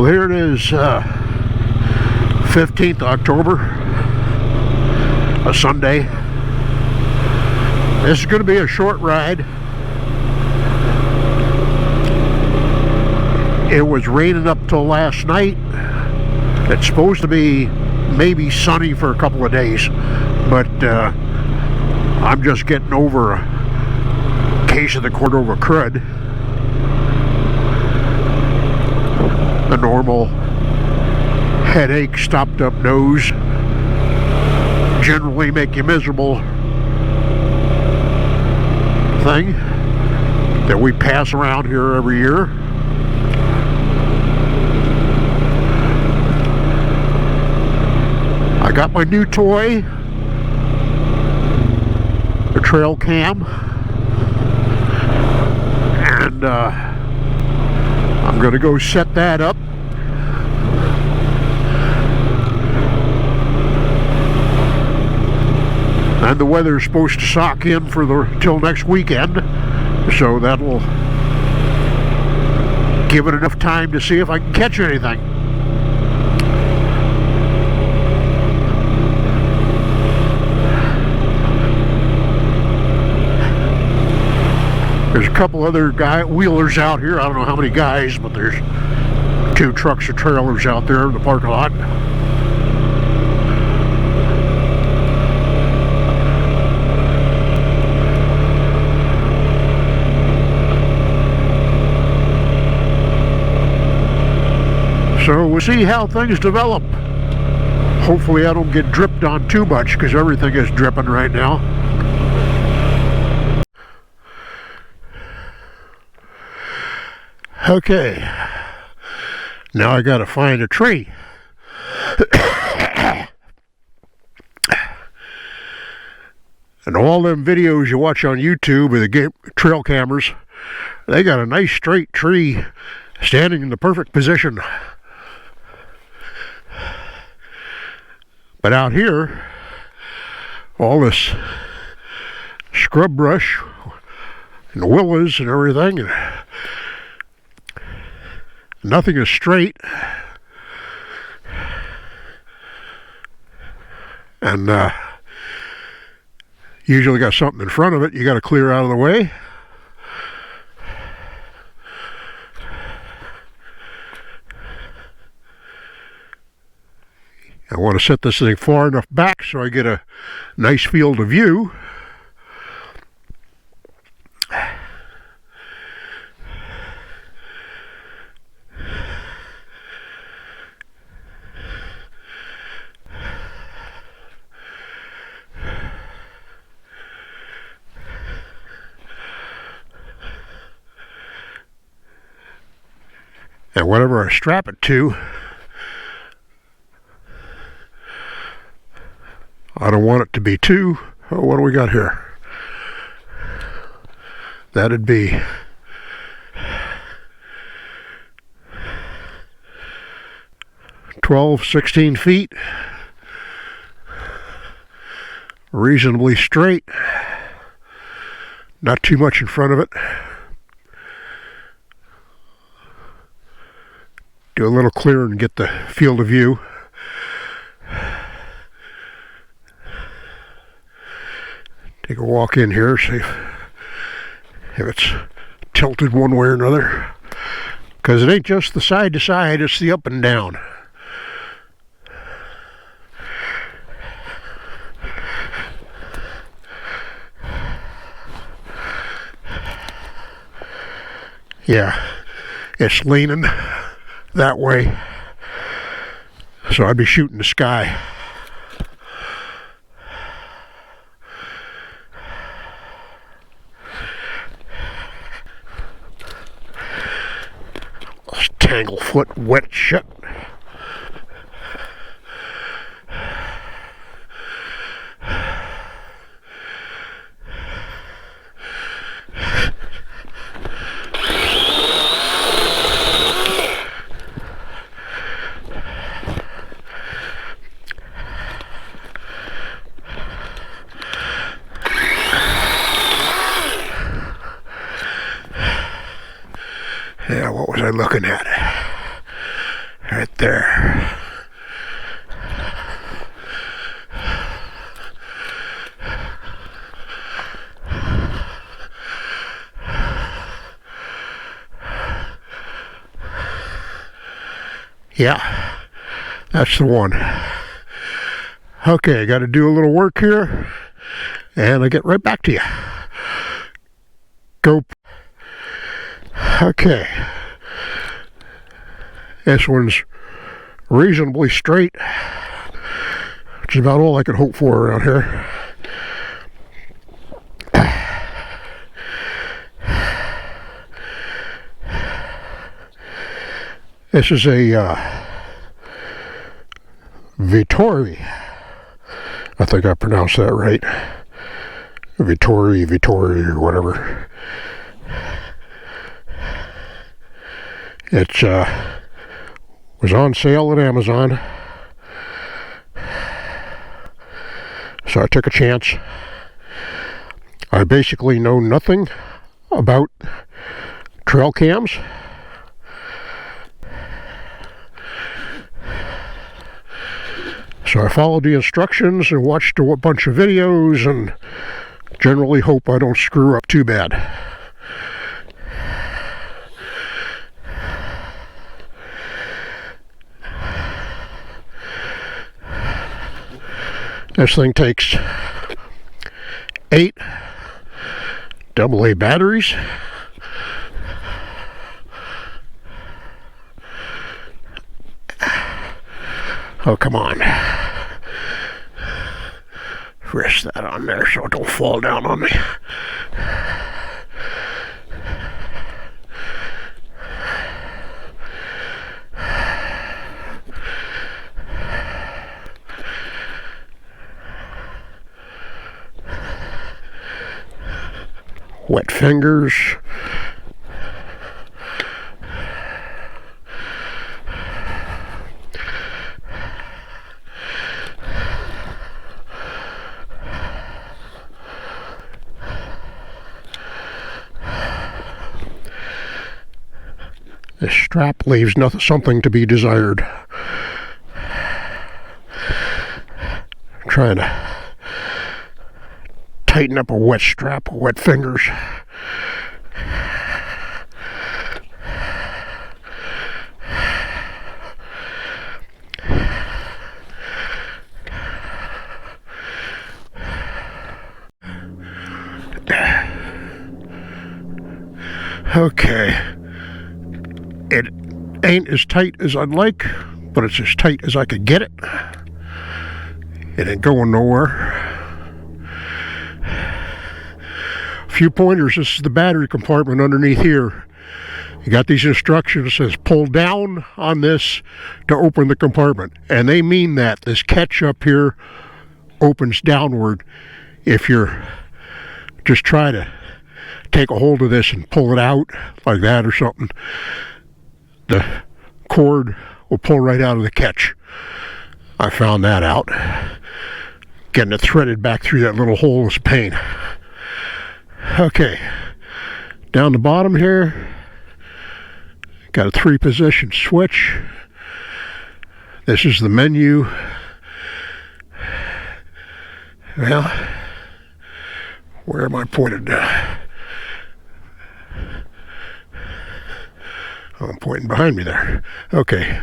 Well, here it is, 15th October, a Sunday. This is going to be a short ride. It was raining up till last night. It's supposed to be maybe sunny for a couple of days, but I'm just getting over a case of the Cordova crud. The normal headache, stopped up nose, generally make you miserable thing that we pass around here every year. I got my new toy, the trail cam, and I'm gonna go set that up. And the weather's supposed to sock in for till next weekend, so that'll give it enough time to see if I can catch anything. There's a couple other wheelers out here. I don't know how many guys, but there's 2 trucks or trailers out there in the parking lot. So we'll see how things develop. Hopefully I don't get dripped on too much, because everything is dripping right now. Okay, now I gotta find a tree. And all them videos you watch on YouTube of the trail cameras, they got a nice straight tree standing in the perfect position. But out here, all this scrub brush and willows and everything, and nothing is straight. And usually got something in front of it you got to clear out of the way. I want to set this thing far enough back so I get a nice field of view. And whatever I strap it to, I don't want it to be too, what do we got here? That'd be 12, 16 feet. Reasonably straight. Not too much in front of it. Do a little clear and get the field of view. Take a walk in here, see if it's tilted one way or another. Because it ain't just the side to side, it's the up and down. Yeah, it's leaning that way. So I'd be shooting the sky. Tanglefoot wet shut. Yeah, what was I looking at? Right there. Yeah, that's the one. Okay, got to do a little work here, and I'll get right back to you. Go. Okay. This one's reasonably straight, which is about all I could hope for around here. This is a Vittori. I think I pronounced that right. Vittori, or whatever. It was on sale at Amazon, so I took a chance. I basically know nothing about trail cams. So I followed the instructions and watched a bunch of videos and generally hope I don't screw up too bad. This thing takes 8 AA batteries. Oh, come on. Rest that on there so it don't fall down on me. Wet fingers. This strap leaves something to be desired. I'm trying to tighten up a wet strap, wet fingers. Okay. It ain't as tight as I'd like, but it's as tight as I could get it. It ain't going nowhere. A few pointers. This is the battery compartment underneath here. You got these instructions that says pull down on this to open the compartment. And they mean that. This catch up here opens downward. If you're just trying to take a hold of this and pull it out like that or something, the cord will pull right out of the catch. I found that out. Getting it threaded back through that little hole is a pain. Okay, down the bottom here, got a 3-position switch. This is the menu. Well, where am I pointed? Oh, I'm pointing behind me there. Okay.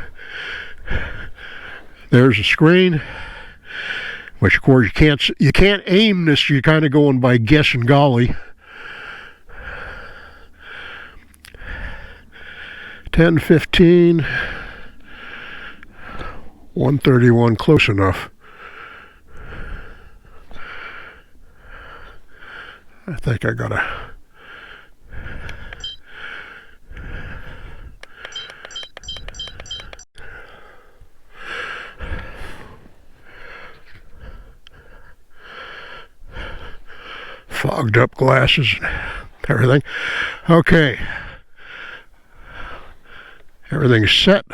There's a screen, which of course you can't aim this. You're kind of going by guess and golly. 10:15, 1:31, close enough. I think I gotta. Fogged up glasses, everything. Okay. Everything's set.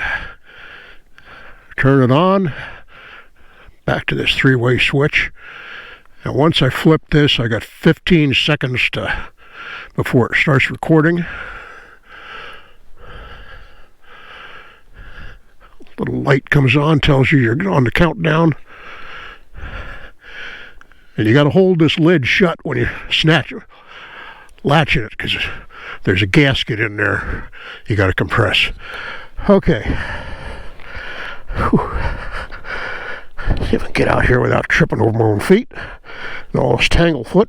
Turn it on. Back to this 3-way switch. And once I flip this, I got 15 seconds before it starts recording. Little light comes on, tells you you're on the countdown. And you got to hold this lid shut when you latching it, because there's a gasket in there you got to compress. Okay. Whew. See if I can get out here without tripping over my own feet and all this tanglefoot.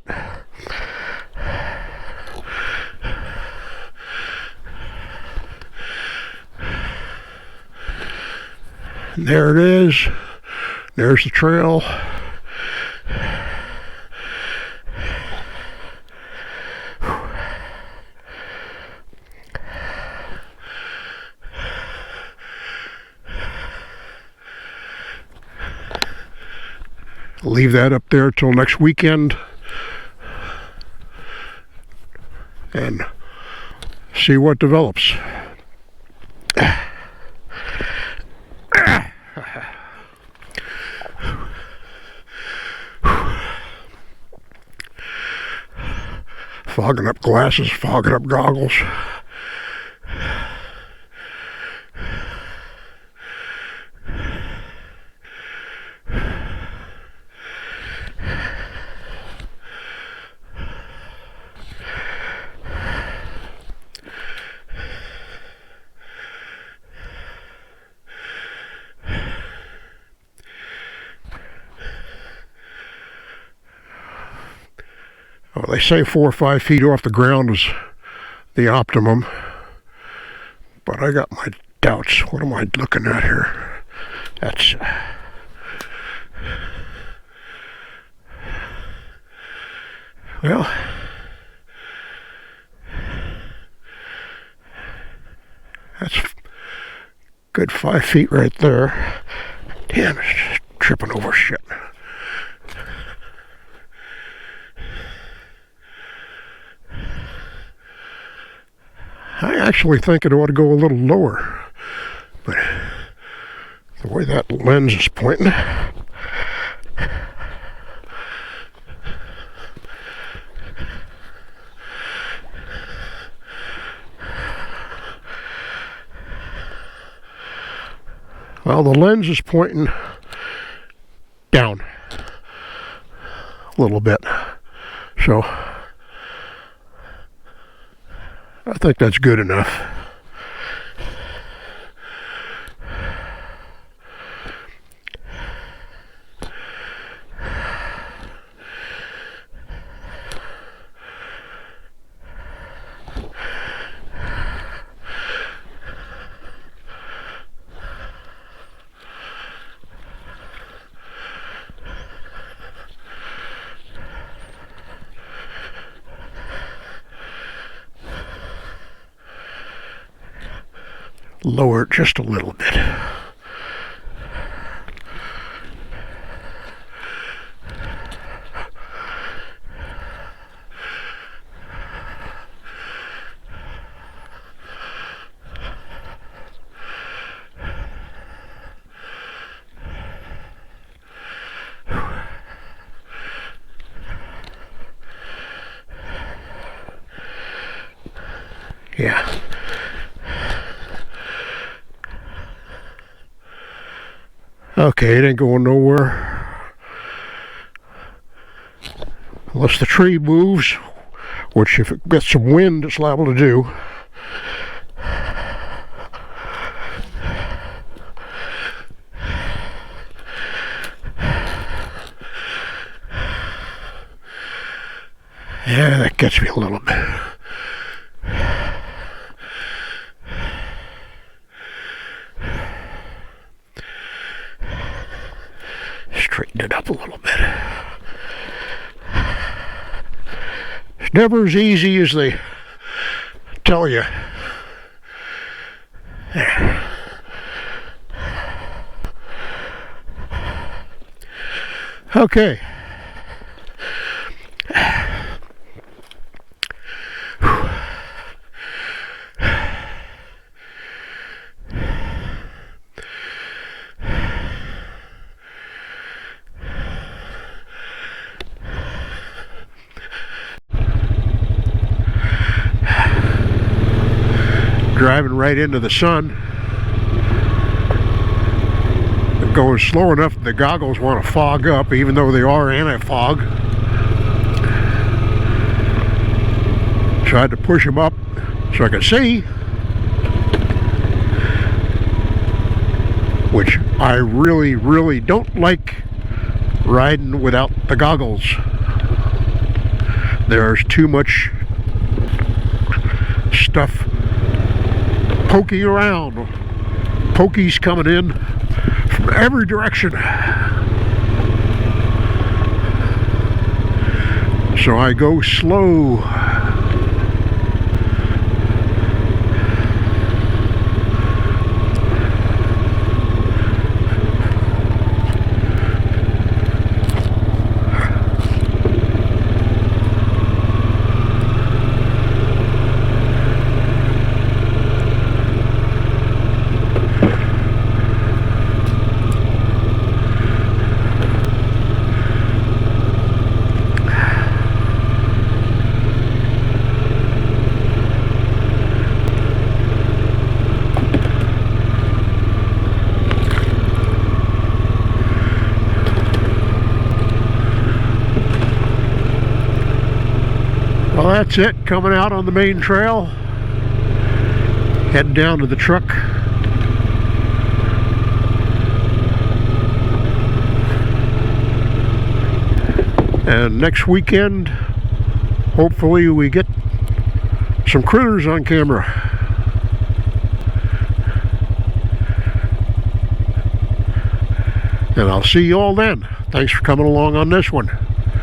And there it is. There's the trail. Leave that up there till next weekend and see what develops. Fogging up glasses, fogging up goggles. Well, they say 4 or 5 feet off the ground is the optimum, but I got my doubts. What am I looking at here? That's well, that's good 5 feet right there. Damn, it's just tripping over shit. I actually think it ought to go a little lower, but the way that lens is pointing. Well, the lens is pointing down a little bit, so I think that's good enough. Lower it just a little bit. Yeah. Okay, it ain't going nowhere. Unless the tree moves, which if it gets some wind, it's liable to do. Yeah, that gets me a little bit. Straighten it up a little bit. It's never as easy as they tell you. Okay. Driving right into the sun. going slow enough the goggles want to fog up, even though they are anti-fog. Tried to push them up so I could see, which I really don't like riding without the goggles. There's too much stuff poking around. Pokies coming in from every direction. So I go slow. Well, that's it, coming out on the main trail, heading down to the truck. And next weekend, hopefully we get some critters on camera. And I'll see you all then. Thanks for coming along on this one.